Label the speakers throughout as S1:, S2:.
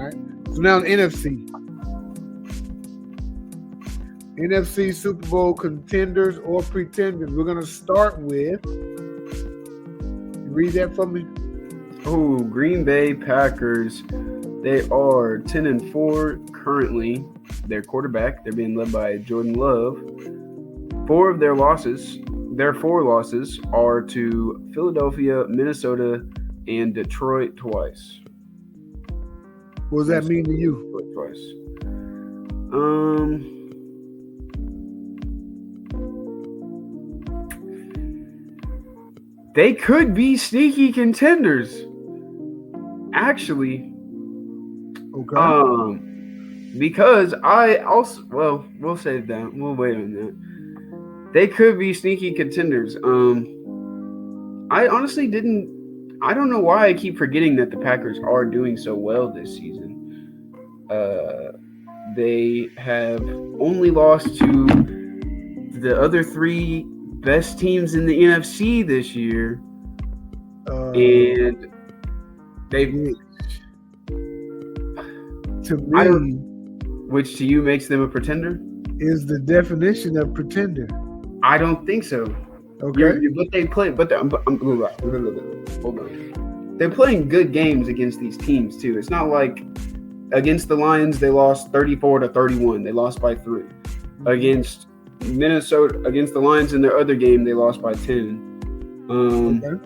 S1: right. So now the NFC. NFC Super Bowl contenders or pretenders. We're going to start with. Read that for me.
S2: Oh, Green Bay Packers. They are 10-4 currently. Their quarterback, they're being led by Jordan Love. Their four losses are to Philadelphia, Minnesota, and Detroit twice.
S1: What does that mean to you?
S2: Twice. They could be sneaky contenders. Actually.
S1: Okay.
S2: Because we'll save that. We'll wait on that. They could be sneaky contenders. I honestly I don't know why I keep forgetting that the Packers are doing so well this season. They have only lost to the other three best teams in the NFC this year. And they've
S1: to me,
S2: which to you makes them a pretender?
S1: Is the definition of pretender.
S2: I don't think so.
S1: Okay.
S2: But they play. Hold on. They're playing good games against these teams too. It's not like against the Lions they lost 34-31. They lost by 3. Against Minnesota, against the Lions in their other game, they lost by 10.
S1: Okay.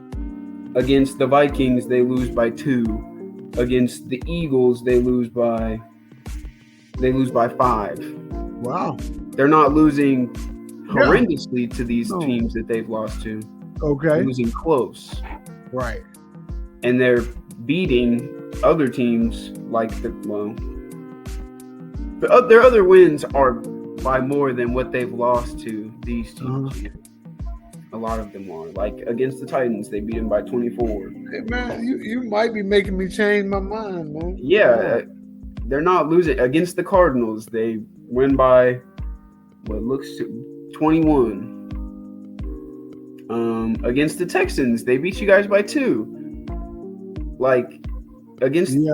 S2: Against the Vikings, they lose by 2. Against the Eagles, they lose by 5.
S1: Wow.
S2: They're not losing horrendously to these teams that they've lost to.
S1: Okay.
S2: They're losing close.
S1: Right.
S2: And they're beating other teams like their other wins are by more than what they've lost to these teams. A lot of them are. Like against the Titans, they beat them by 24.
S1: Hey man, you might be making me change my mind, man.
S2: Yeah, they're not losing. Against the Cardinals, they win by what looks to 21. Against the Texans, they beat you guys by 2. Like against
S1: we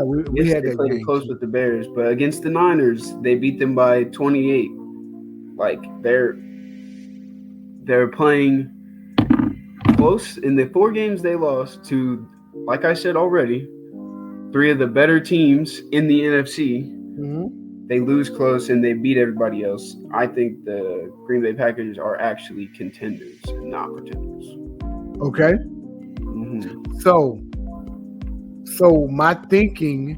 S1: had that
S2: game close with the Bears, but against the Niners, they beat them by 28. Like they're playing close in the 4 games they lost to, like I said already, 3 of the better teams in the NFC.
S1: Mm-hmm.
S2: They lose close and they beat everybody else. I think the Green Bay Packers are actually contenders and not pretenders.
S1: Okay.
S2: Mm-hmm.
S1: So my thinking,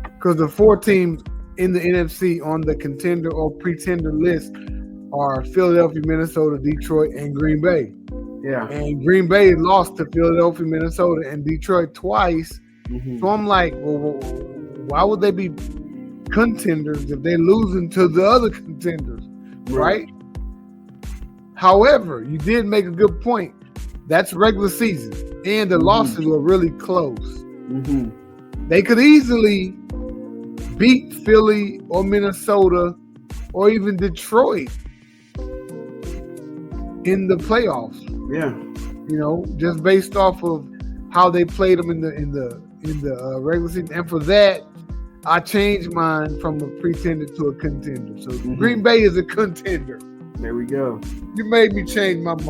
S1: because the 4 teams in the NFC on the contender or pretender list are Philadelphia, Minnesota, Detroit, and Green Bay.
S2: Yeah.
S1: And Green Bay lost to Philadelphia, Minnesota, and Detroit twice.
S2: Mm-hmm.
S1: So I'm like, well, why would they be contenders if they're losing to the other contenders, right? However, you did make a good point. That's regular season, and the losses were really close.
S2: Mm-hmm.
S1: They could easily beat Philly or Minnesota or even Detroit in the playoffs.
S2: Yeah,
S1: just based off of how they played them in the regular season, and for that, I changed mine from a pretender to a contender. So Green Bay is a contender.
S2: There we go.
S1: You made me change my mind.